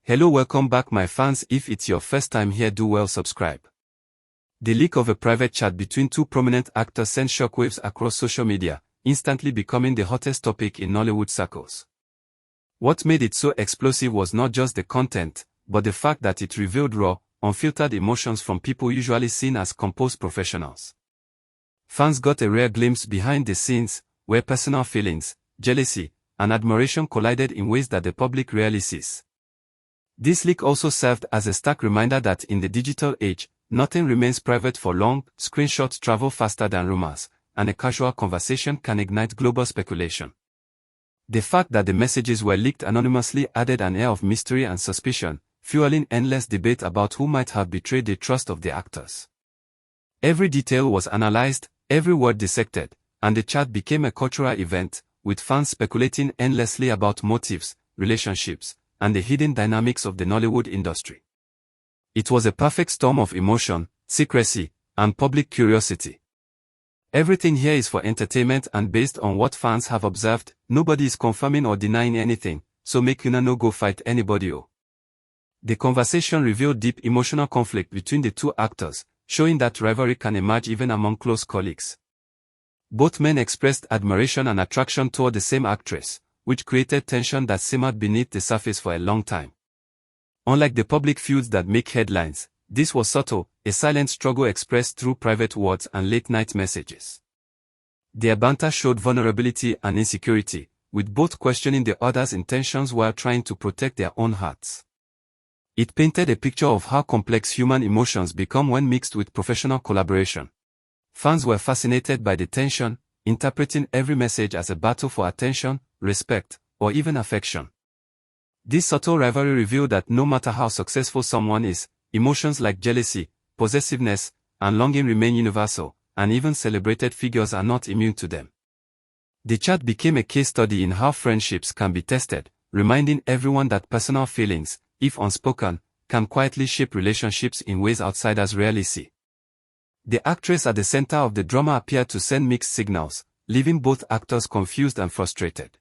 Hello, welcome back my fans. If it's your first time here, do well subscribe. The leak of a private chat between two prominent actors sent shockwaves across social media, instantly becoming the hottest topic in Nollywood circles. What made it so explosive was not just the content, but the fact that it revealed raw, unfiltered emotions from people usually seen as composed professionals. Fans got a rare glimpse behind the scenes, where personal feelings, jealousy, and admiration collided in ways that the public rarely sees. This leak also served as a stark reminder that in the digital age, nothing remains private for long. Screenshots travel faster than rumors, and a casual conversation can ignite global speculation. The fact that the messages were leaked anonymously added an air of mystery and suspicion, fueling endless debate about who might have betrayed the trust of the actors. Every detail was analyzed, every word dissected, and the chat became a cultural event, with fans speculating endlessly about motives, relationships, and the hidden dynamics of the Nollywood industry. It was a perfect storm of emotion, secrecy, and public curiosity. Everything here is for entertainment and based on what fans have observed. Nobody is confirming or denying anything, so make una no go fight anybody. The conversation revealed deep emotional conflict between the two actors, showing that rivalry can emerge even among close colleagues. Both men expressed admiration and attraction toward the same actress, which created tension that simmered beneath the surface for a long time. Unlike the public feuds that make headlines, this was subtle, a silent struggle expressed through private words and late-night messages. Their banter showed vulnerability and insecurity, with both questioning the other's intentions while trying to protect their own hearts. It painted a picture of how complex human emotions become when mixed with professional collaboration. Fans were fascinated by the tension, interpreting every message as a battle for attention, respect, or even affection. This subtle rivalry revealed that no matter how successful someone is, emotions like jealousy, possessiveness, and longing remain universal, and even celebrated figures are not immune to them. The chat became a case study in how friendships can be tested, reminding everyone that personal feelings, if unspoken, can quietly shape relationships in ways outsiders rarely see. The actress at the center of the drama appeared to send mixed signals, leaving both actors confused and frustrated.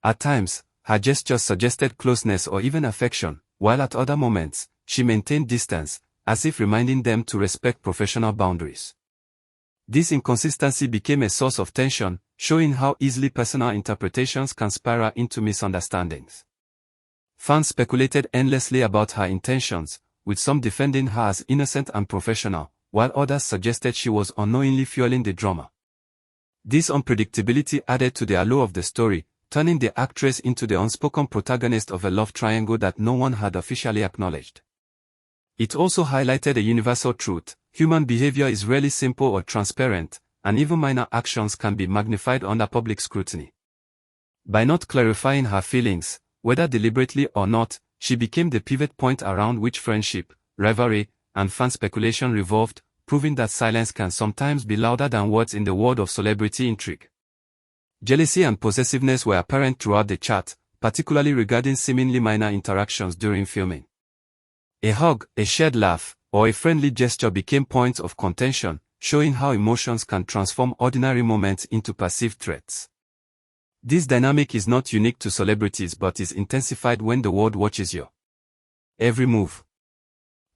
At times, her gestures suggested closeness or even affection, while at other moments, she maintained distance, as if reminding them to respect professional boundaries. This inconsistency became a source of tension, showing how easily personal interpretations can spiral into misunderstandings. Fans speculated endlessly about her intentions, with some defending her as innocent and professional, while others suggested she was unknowingly fueling the drama. This unpredictability added to the allure of the story, turning the actress into the unspoken protagonist of a love triangle that no one had officially acknowledged. It also highlighted a universal truth: human behavior is rarely simple or transparent, and even minor actions can be magnified under public scrutiny. By not clarifying her feelings, whether deliberately or not, she became the pivot point around which friendship, rivalry, and fan speculation revolved, proving that silence can sometimes be louder than words in the world of celebrity intrigue. Jealousy and possessiveness were apparent throughout the chat, particularly regarding seemingly minor interactions during filming. A hug, a shared laugh, or a friendly gesture became points of contention, showing how emotions can transform ordinary moments into perceived threats. This dynamic is not unique to celebrities but is intensified when the world watches your every move.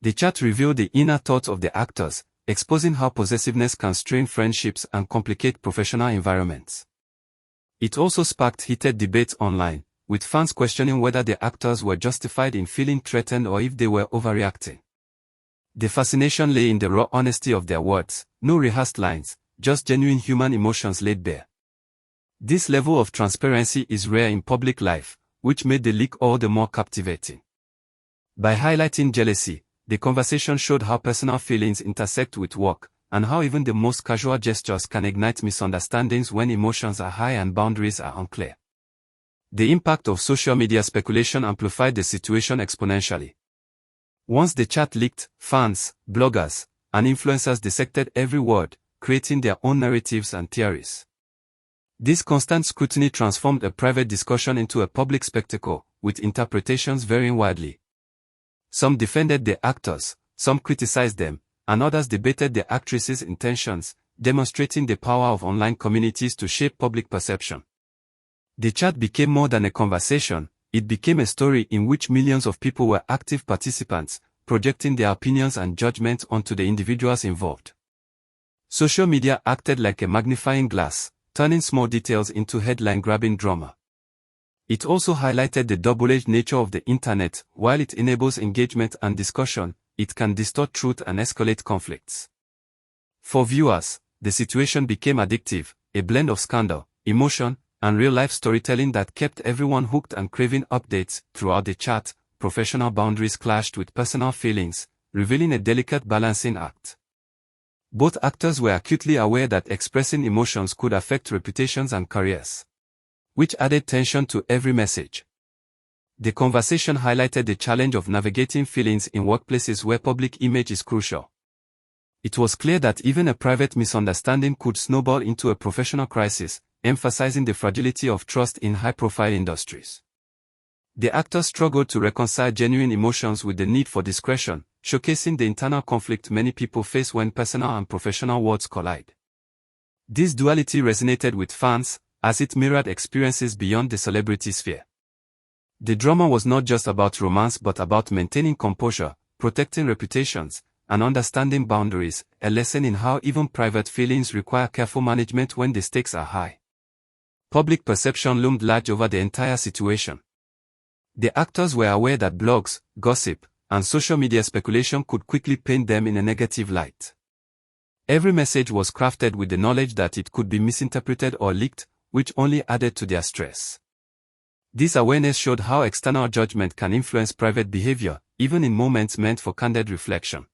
The chat revealed the inner thoughts of the actors, exposing how possessiveness can strain friendships and complicate professional environments. It also sparked heated debates online, with fans questioning whether the actors were justified in feeling threatened or if they were overreacting. The fascination lay in the raw honesty of their words, no rehearsed lines, just genuine human emotions laid bare. This level of transparency is rare in public life, which made the leak all the more captivating. By highlighting jealousy, the conversation showed how personal feelings intersect with work, and how even the most casual gestures can ignite misunderstandings when emotions are high and boundaries are unclear. The impact of social media speculation amplified the situation exponentially. Once the chat leaked, fans, bloggers, and influencers dissected every word, creating their own narratives and theories. This constant scrutiny transformed a private discussion into a public spectacle, with interpretations varying widely. Some defended the actors, some criticized them, and others debated the actress's intentions, demonstrating the power of online communities to shape public perception. The chat became more than a conversation, it became a story in which millions of people were active participants, projecting their opinions and judgments onto the individuals involved. Social media acted like a magnifying glass, turning small details into headline-grabbing drama. It also highlighted the double-edged nature of the internet. While it enables engagement and discussion, it can distort truth and escalate conflicts. For viewers, the situation became addictive, a blend of scandal, emotion, and real-life storytelling that kept everyone hooked and craving updates. Throughout the chat, professional boundaries clashed with personal feelings, revealing a delicate balancing act. Both actors were acutely aware that expressing emotions could affect reputations and careers, which added tension to every message. The conversation highlighted the challenge of navigating feelings in workplaces where public image is crucial. It was clear that even a private misunderstanding could snowball into a professional crisis, emphasizing the fragility of trust in high-profile industries. The actors struggled to reconcile genuine emotions with the need for discretion, showcasing the internal conflict many people face when personal and professional worlds collide. This duality resonated with fans, as it mirrored experiences beyond the celebrity sphere. The drama was not just about romance but about maintaining composure, protecting reputations, and understanding boundaries, a lesson in how even private feelings require careful management when the stakes are high. Public perception loomed large over the entire situation. The actors were aware that blogs, gossip, and social media speculation could quickly paint them in a negative light. Every message was crafted with the knowledge that it could be misinterpreted or leaked, which only added to their stress. This awareness showed how external judgment can influence private behavior, even in moments meant for candid reflection.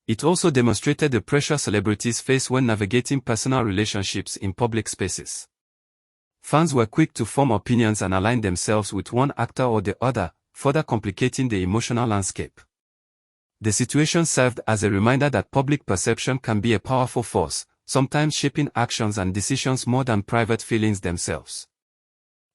It also demonstrated the pressure celebrities face when navigating personal relationships in public spaces. Fans were quick to form opinions and align themselves with one actor or the other, further complicating the emotional landscape. The situation served as a reminder that public perception can be a powerful force, sometimes shaping actions and decisions more than private feelings themselves.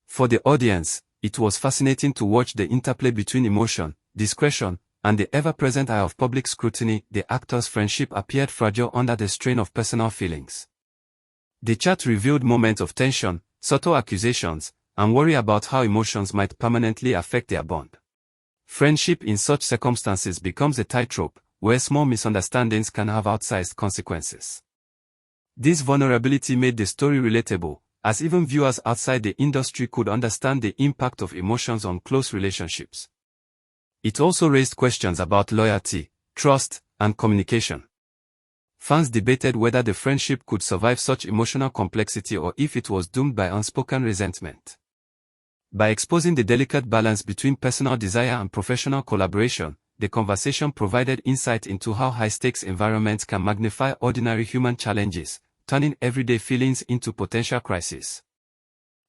For the audience, it was fascinating to watch the interplay between emotion, discretion, and the ever-present eye of public scrutiny. The actors' friendship appeared fragile under the strain of personal feelings. The chat revealed moments of tension, subtle accusations, and worry about how emotions might permanently affect their bond. Friendship in such circumstances becomes a tightrope, where small misunderstandings can have outsized consequences. This vulnerability made the story relatable, as even viewers outside the industry could understand the impact of emotions on close relationships. It also raised questions about loyalty, trust, and communication. Fans debated whether the friendship could survive such emotional complexity or if it was doomed by unspoken resentment. By exposing the delicate balance between personal desire and professional collaboration, the conversation provided insight into how high-stakes environments can magnify ordinary human challenges, turning everyday feelings into potential crises.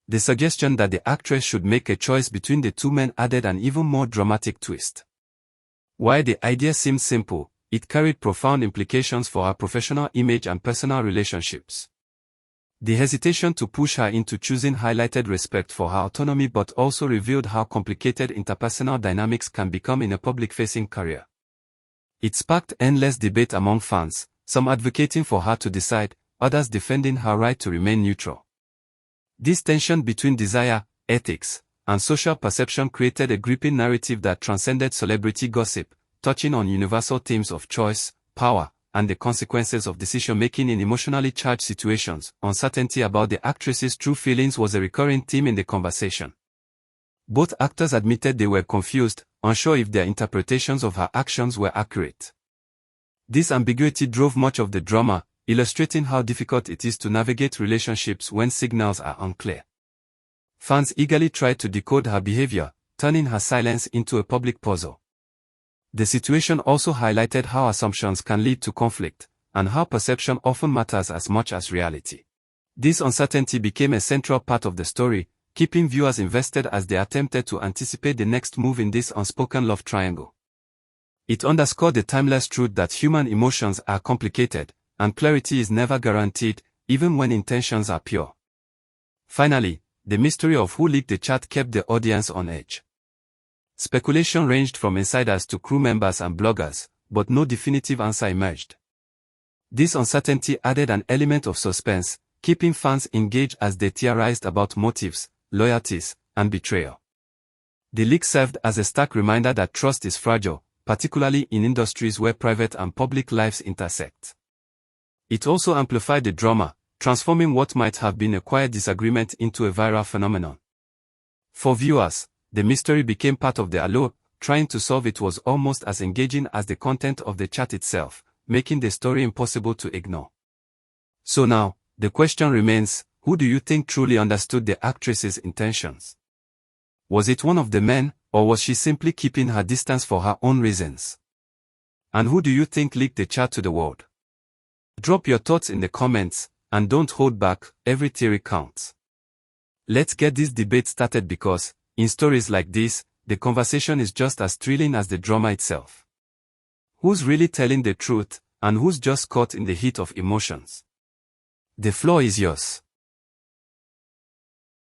The suggestion that the actress should make a choice between the two men added an even more dramatic twist. While the idea seemed simple, it carried profound implications for her professional image and personal relationships. The hesitation to push her into choosing highlighted respect for her autonomy but also revealed how complicated interpersonal dynamics can become in a public-facing career. It sparked endless debate among fans, some advocating for her to decide, others defending her right to remain neutral. This tension between desire, ethics, and social perception created a gripping narrative that transcended celebrity gossip, touching on universal themes of choice, power, and the consequences of decision-making in emotionally charged situations. Uncertainty about the actress's true feelings was a recurring theme in the conversation. Both actors admitted they were confused, unsure if their interpretations of her actions were accurate. This ambiguity drove much of the drama, illustrating how difficult it is to navigate relationships when signals are unclear. Fans eagerly tried to decode her behavior, turning her silence into a public puzzle. The situation also highlighted how assumptions can lead to conflict, and how perception often matters as much as reality. This uncertainty became a central part of the story, keeping viewers invested as they attempted to anticipate the next move in this unspoken love triangle. It underscored the timeless truth that human emotions are complicated, and clarity is never guaranteed, even when intentions are pure. Finally, the mystery of who leaked the chat kept the audience on edge. Speculation ranged from insiders to crew members and bloggers, but no definitive answer emerged. This uncertainty added an element of suspense, keeping fans engaged as they theorized about motives, loyalties, and betrayal. The leak served as a stark reminder that trust is fragile, particularly in industries where private and public lives intersect. It also amplified the drama, transforming what might have been a quiet disagreement into a viral phenomenon. For viewers, the mystery became part of the allure. Trying to solve it was almost as engaging as the content of the chat itself, making the story impossible to ignore. So now, the question remains, who do you think truly understood the actress's intentions? Was it one of the men, or was she simply keeping her distance for her own reasons? And who do you think leaked the chat to the world? Drop your thoughts in the comments, and don't hold back, every theory counts. Let's get this debate started because, in stories like this, the conversation is just as thrilling as the drama itself. Who's really telling the truth, and who's just caught in the heat of emotions? The floor is yours.